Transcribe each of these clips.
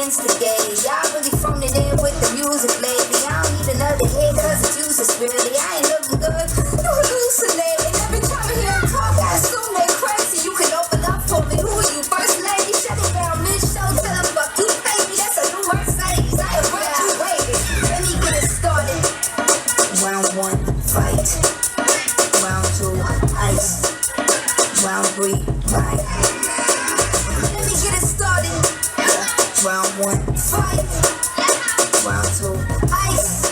instigate. Y'all really phoned it in with the music lately. I don't need another hit cause it's useless really. I ain't looking good, you hallucinating. Every time I hear them talk, I assume they're crazy. You can open up for me, who are you, first lady? Shut it down, bitch, show to the fuck you pay me. That's a new Mercedes, I am graduated. Let me get it started. Round 1, fight. Round 2, ice. Round 3, fight. Let me get it started. Round 1, fight. Round 2, ice.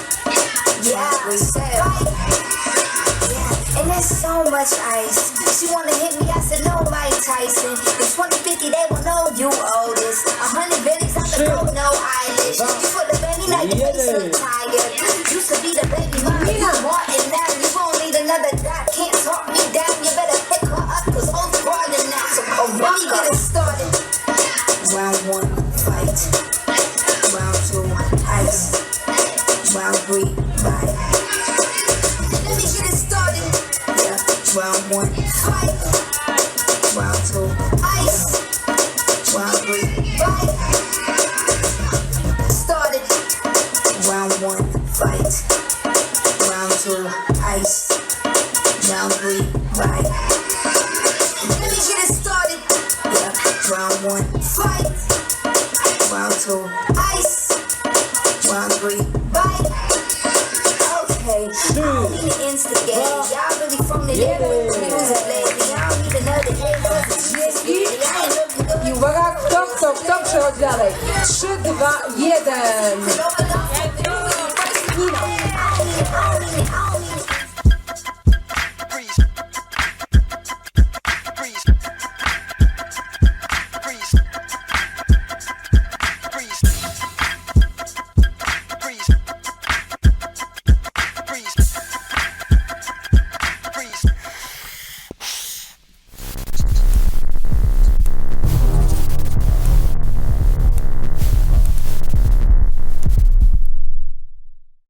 Yeah, fight. Yeah, and there's so much ice. She wanna hit me, I said no, Mike Tyson. It's 2050, they will know you oldest. 100 billies on the road, no eyelash. You put the baby like your face look tired. Used to be the baby mama, you want it now. You won't need another dot, can't talk me down. You better pick her up, cause whole squad is now. So let me get it started. Round 1, fight. Round 2, ice. Round 3, fight. Let me get it started. Yeah, round 1, fight. Round 2, ice. Round 3, fight. Started. Round 1, fight. Round 2, ice. Round 3, fight. Let me get it started. Yeah, round 1, fight. Round 2, ice. Round 3, fight. Okay, I don't need to instigate. Y'all really from the music lately. I don't need another hit cause it's just really. I ain't looking good. I uwaga, kto przechodzi dalej? 3, 2, 1. Open up for me, who are you, first lady?